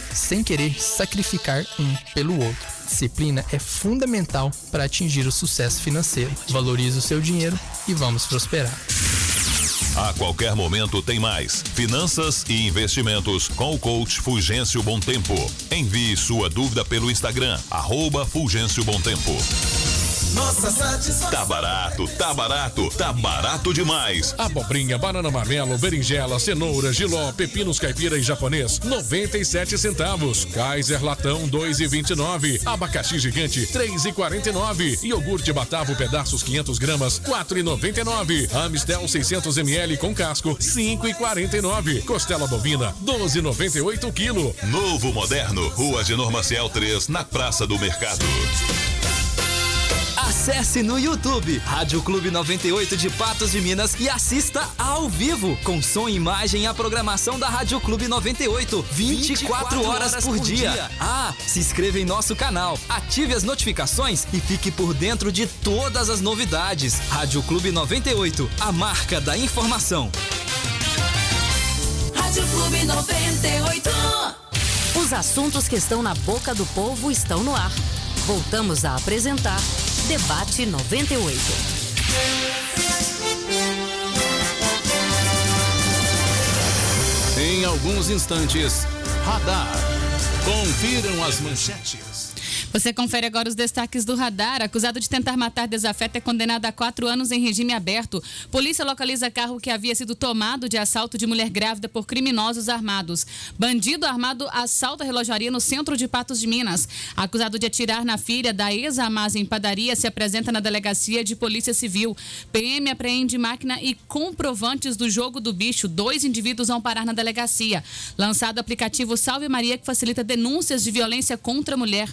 Disciplina é fundamental para atingir o sucesso financeiro. Valorize o seu dinheiro e vamos prosperar. A qualquer momento tem mais. Finanças e investimentos com o coach Fulgêncio Bom Tempo. Envie sua dúvida pelo Instagram, @Fulgêncio Bom Tempo. Nossa satisfação. Tá barato demais. Abobrinha, banana marmelo, berinjela, cenoura, jiló, pepinos caipira e japonês, 97 centavos. Kaiser latão, 2,29. Abacaxi gigante, 3,49. Iogurte Batavo pedaços 500 gramas, 4,99. Amistel 600 ml com casco, 5,49. Costela bovina, 12,98 o quilo. Novo Moderno, Rua Genor Maciel 3, na Praça do Mercado. A Acesse no YouTube Rádio Clube 98 de Patos de Minas e assista ao vivo, com som e imagem, a programação da Rádio Clube 98, 24 horas por dia. Ah, se inscreva em nosso canal, ative as notificações e fique por dentro de todas as novidades. Rádio Clube 98, a marca da informação. Rádio Clube 98. Os assuntos que estão na boca do povo estão no ar. Voltamos a apresentar Debate 98. Em alguns instantes, Radar. Confiram as manchetes. Você confere agora os destaques do Radar. Acusado de tentar matar desafeto é condenado a 4 anos em regime aberto. Polícia localiza carro que havia sido tomado de assalto de mulher grávida por criminosos armados. Bandido armado assalta a relojaria no centro de Patos de Minas. Acusado de atirar na filha da ex-amaz em padaria se apresenta na delegacia de Polícia Civil. PM apreende máquina e comprovantes do jogo do bicho. 2 indivíduos vão parar na delegacia. Lançado o aplicativo Salve Maria, que facilita denúncias de violência contra a mulher.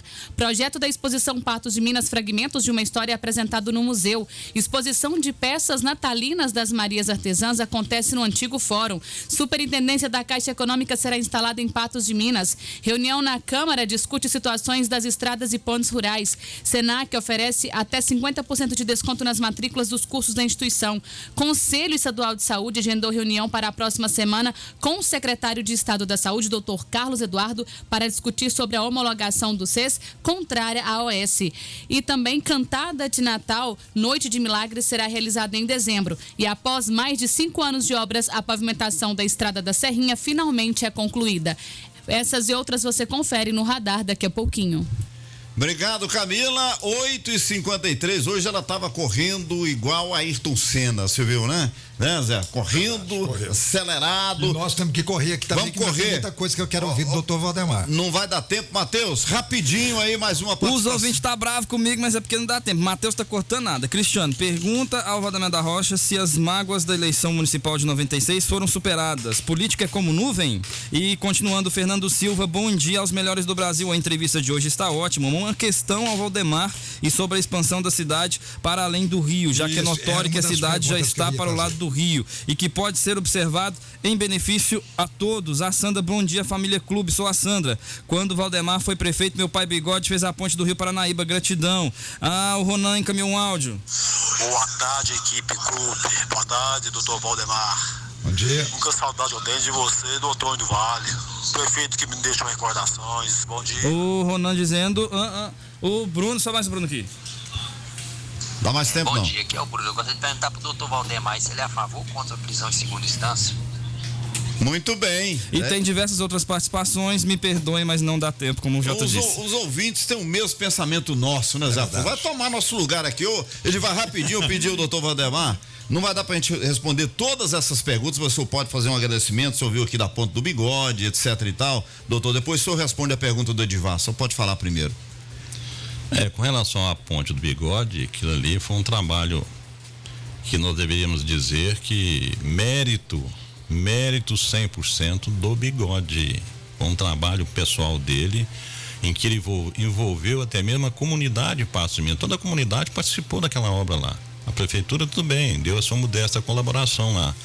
Projeto da exposição Patos de Minas, Fragmentos de uma História, apresentado no museu. Exposição de peças natalinas das Marias Artesãs acontece no antigo fórum. Superintendência da Caixa Econômica será instalada em Patos de Minas. Reunião na Câmara discute situações das estradas e pontes rurais. Senac oferece até 50% de desconto nas matrículas dos cursos da instituição. Conselho Estadual de Saúde agendou reunião para a próxima semana com o secretário de Estado da Saúde, Dr. Carlos Eduardo, para discutir sobre a homologação do SES contrária à OS. E também Cantada de Natal, Noite de Milagres, será realizada em dezembro. E após mais de 5 anos de obras, a pavimentação da Estrada da Serrinha finalmente é concluída. Essas e outras você confere no Radar daqui a pouquinho. Obrigado, Camila. 8h53. Hoje ela estava correndo igual a Ayrton Senna, você viu, né? Zé? Correndo, acelerado. E nós temos que correr aqui também. Vamos correr. Tem muita coisa que eu quero ouvir do doutor Valdemar. Não vai dar tempo, Matheus. Rapidinho aí, mais uma participação. Os ouvintes tá bravo comigo, mas é porque não dá tempo. Matheus tá cortando nada. Cristiano, pergunta ao Valdemar da Rocha se as mágoas da eleição municipal de 96 foram superadas. Política é como nuvem? E continuando, Fernando Silva, bom dia aos melhores do Brasil. A entrevista de hoje está ótima. Uma questão ao Valdemar e sobre a expansão da cidade para além do Rio, já que é notório que a cidade já está para o lado do Rio e que pode ser observado em benefício a todos. A Sandra, bom dia, família Clube, sou a Sandra. Quando o Valdemar foi prefeito, meu pai Bigode fez a ponte do Rio Paranaíba, gratidão. O Ronan encaminhou um áudio. Boa tarde, equipe Clube. Boa tarde, doutor Valdemar. Bom dia. Nunca saudade eu tenho de você, do Antônio Vale, prefeito que me deixou recordações. Bom dia. O Ronan dizendo, o Bruno, só mais o Bruno aqui. Dá mais tempo, Bom dia, aqui é o Bruno. Eu gostaria de perguntar pro doutor Valdemar se ele é a favor ou contra a prisão em segunda instância. Muito bem. E tem diversas outras participações, me perdoem, mas não dá tempo, como o Jota disse. Os ouvintes têm o mesmo pensamento nosso, né, Zé? Vai tomar nosso lugar aqui, ele vai rapidinho pedir o doutor Valdemar. Não vai dar pra gente responder todas essas perguntas, mas o senhor pode fazer um agradecimento, o senhor viu aqui da ponta do bigode, etc e tal. Doutor, depois o senhor responde a pergunta do Edivar, só pode falar primeiro. Com relação à ponte do bigode, aquilo ali foi um trabalho que nós deveríamos dizer que mérito 100% do bigode. Foi um trabalho pessoal dele, em que ele envolveu até mesmo a comunidade de Patos de Minas. Toda a comunidade participou daquela obra lá. A prefeitura, tudo bem, deu a sua modesta colaboração lá,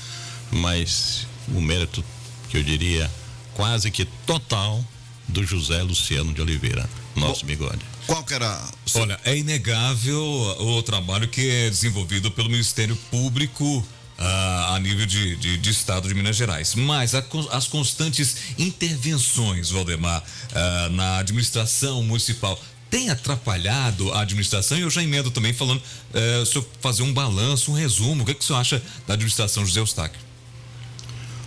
mas o mérito, que eu diria, quase que total, do José Luciano de Oliveira, nosso bigode. Qual que era? Olha, é inegável o trabalho que é desenvolvido pelo Ministério Público a nível de Estado de Minas Gerais, mas as constantes intervenções, Valdemar, na administração municipal tem atrapalhado a administração. E eu já emendo também falando, o senhor fazer um balanço, um resumo, o que o senhor acha da administração José Eustáquio?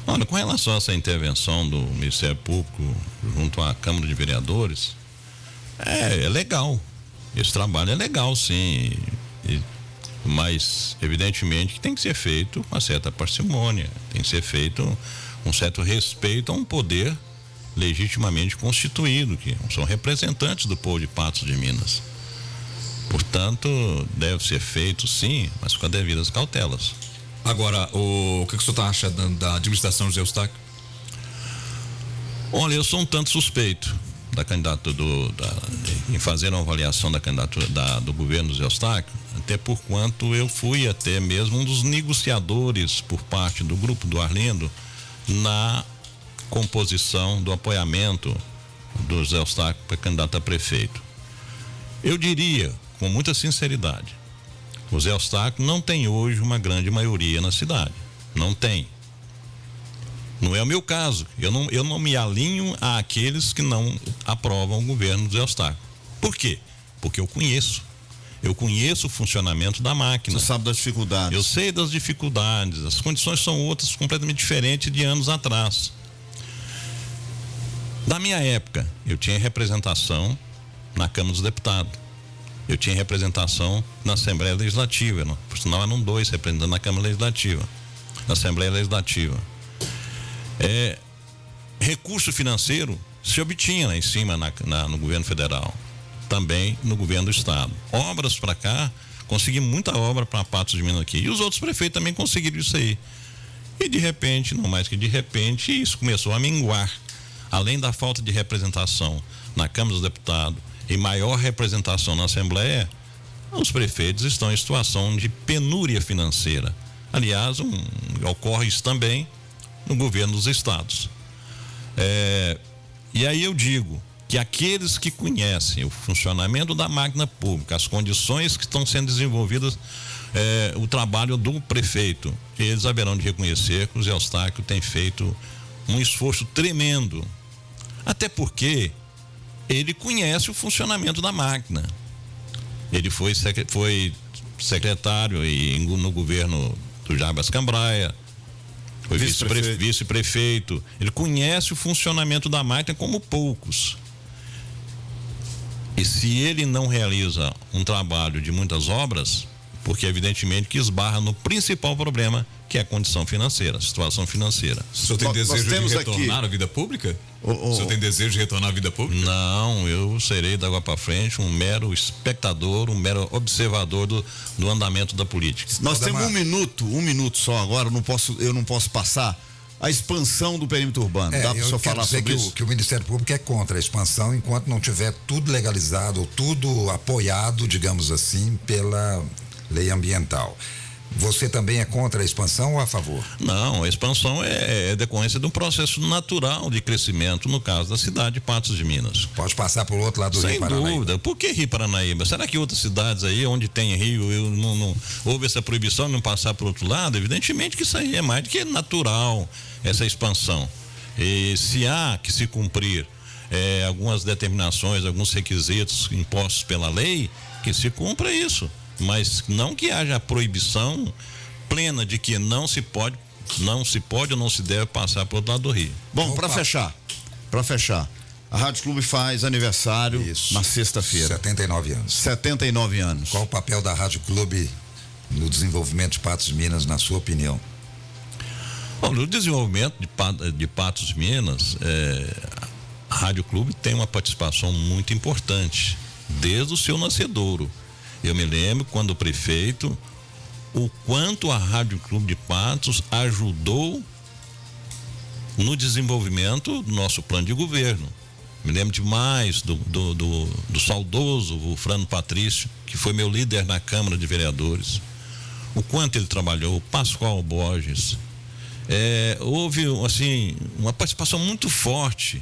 Olha, com relação a essa intervenção do Ministério Público junto à Câmara de Vereadores, é legal, esse trabalho é legal, sim, mas evidentemente que tem que ser feito com uma certa parcimônia, tem que ser feito um certo respeito a um poder legitimamente constituído, que são representantes do povo de Patos de Minas. Portanto, deve ser feito sim, mas com as devidas cautelas. Agora, o que o senhor está achando da administração José Eustáquio? Olha, eu sou um tanto suspeito da candidatura em fazer uma avaliação da candidatura do governo Zé Eustáquio, até por quanto eu fui até mesmo um dos negociadores por parte do grupo do Arlindo na composição do apoiamento do Zé Eustáquio para candidato a prefeito. Eu diria, com muita sinceridade, o Zé Eustáquio não tem hoje uma grande maioria na cidade. Não tem. Não é o meu caso. Eu não me alinho àqueles que não aprovam o governo do Zé Eustáquio. Por quê? Porque eu conheço. Eu conheço o funcionamento da máquina. Você sabe das dificuldades. Eu sei das dificuldades. As condições são outras, completamente diferentes de anos atrás. Na minha época, eu tinha representação na Câmara dos Deputados. Eu tinha representação na Assembleia Legislativa. Por sinal, eram 2 representando na Câmara Legislativa. Na Assembleia Legislativa. Recurso financeiro se obtinha lá em cima no governo federal, também no governo do estado. Obras para cá, consegui muita obra para Patos de Minas aqui, e os outros prefeitos também conseguiram isso aí. E de repente, não mais que de repente, isso começou a minguar. Além da falta de representação na Câmara dos Deputados e maior representação na Assembleia, os prefeitos estão em situação de penúria financeira. Aliás, ocorre isso também no governo dos estados. E aí eu digo que aqueles que conhecem o funcionamento da máquina pública, as condições que estão sendo desenvolvidas, o trabalho do prefeito, eles haverão de reconhecer que o Zé Eustáquio tem feito um esforço tremendo, até porque ele conhece o funcionamento da máquina. Ele foi secretário no governo do Jarbas Cambraia, foi vice-prefeito. Ele conhece o funcionamento da máquina como poucos. E se ele não realiza um trabalho de muitas obras, porque evidentemente que esbarra no principal problema, que é a condição financeira, a situação financeira. O senhor tem desejo de retornar à vida pública? O senhor tem desejo de retornar à vida pública? Não, eu serei da água para frente um mero espectador, um mero observador do andamento da política. Nós temos um minuto só agora, eu não posso passar a expansão do perímetro urbano. Dá para o senhor falar sobre isso? Que o Ministério Público é contra a expansão enquanto não tiver tudo legalizado, ou tudo apoiado, digamos assim, pela lei ambiental. Você também é contra a expansão ou a favor? Não, a expansão é decorrência de um processo natural de crescimento, no caso da cidade de Patos de Minas. Pode passar por outro lado do Rio Paranaíba. Sem dúvida. Por que Rio Paranaíba? Será que outras cidades aí, onde tem rio, não houve essa proibição de não passar por outro lado? Evidentemente que isso aí é mais do que natural, essa expansão. E se há que se cumprir algumas determinações, alguns requisitos impostos pela lei, que se cumpra isso. Mas não que haja a proibição plena de que não se pode ou não se deve passar para o outro lado do rio. Bom, para fechar, a Rádio Clube faz aniversário na sexta-feira. 79 anos. Qual o papel da Rádio Clube no desenvolvimento de Patos de Minas, na sua opinião? Bom, no desenvolvimento de Patos de Minas, a Rádio Clube tem uma participação muito importante, desde o seu nascedouro. Eu me lembro quando o prefeito, o quanto a Rádio Clube de Patos ajudou no desenvolvimento do nosso plano de governo. Me lembro demais do saudoso o Frano Patrício, que foi meu líder na Câmara de Vereadores. O quanto ele trabalhou, o Pascoal Borges. Houve, assim, uma participação muito forte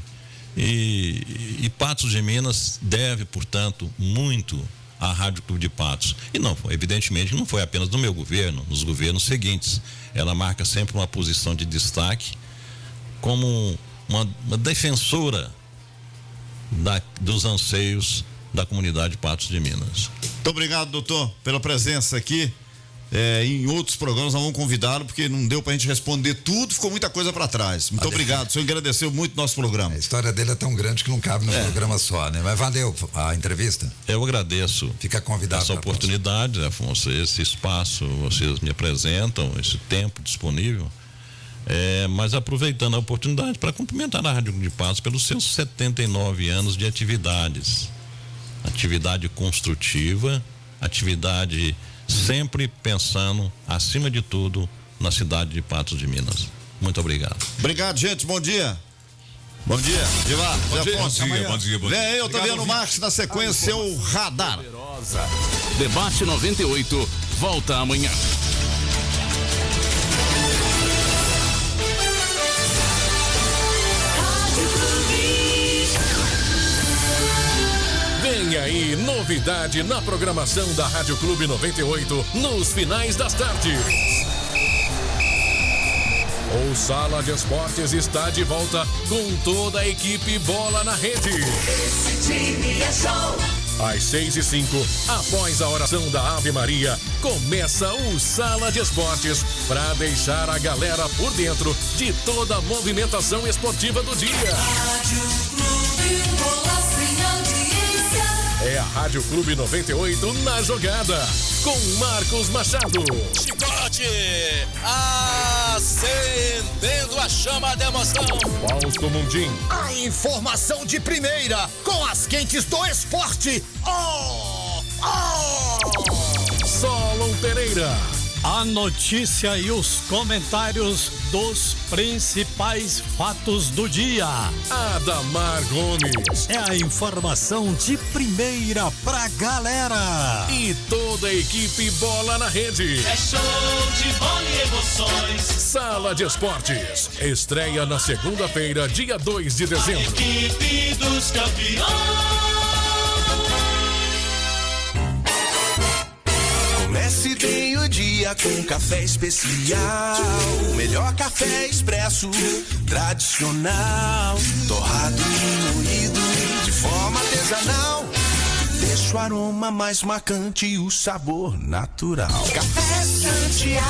e Patos de Minas deve, portanto, muito a Rádio Clube de Patos. E não, evidentemente, não foi apenas no meu governo, nos governos seguintes. Ela marca sempre uma posição de destaque como uma defensora dos anseios da comunidade de Patos de Minas. Muito obrigado, doutor, pela presença aqui. Em outros programas nós vamos convidá-lo, porque não deu pra gente responder tudo, ficou muita coisa para trás. Muito obrigado, o senhor agradeceu muito o nosso programa. A história dele é tão grande que não cabe no programa só, né? Mas valeu a entrevista. Eu agradeço. Fica convidado. Essa oportunidade, Afonso, esse espaço, vocês me apresentam, esse tempo disponível. Mas aproveitando a oportunidade para cumprimentar a Rádio de Patos pelos seus 79 anos de atividades. Atividade construtiva, atividade sempre pensando, acima de tudo, na cidade de Patos de Minas. Muito obrigado. Obrigado, gente. Bom dia. Bom dia, Divar. Bom dia. Vem aí, Otaviano Marques, na sequência, o Radar. Debate 98, volta amanhã. Vem aí, novidade na programação da Rádio Clube 98, nos finais das tardes. O Sala de Esportes está de volta com toda a equipe Bola na Rede. Esse time é show. Às 6h05, após a oração da Ave Maria, começa o Sala de Esportes para deixar a galera por dentro de toda a movimentação esportiva do dia. Rádio Clube, bola sem audiência. É a Rádio Clube 98 na jogada, com Marcos Machado. Chicote, acendendo a chama da emoção. Fausto Mundim. A informação de primeira, com as quentes do esporte. Solon Pereira. A notícia e os comentários dos principais fatos do dia. Adamar Gomes. É a informação de primeira pra galera. E toda a equipe Bola na Rede. É show de bola e emoções. Sala de Esportes. Estreia na segunda-feira, dia 2 de dezembro. A equipe dos campeões. Comece bem o dia com café especial. O melhor café expresso, tradicional. Torrado e moído de forma artesanal. Deixa o aroma mais marcante e o sabor natural. Café Santiago.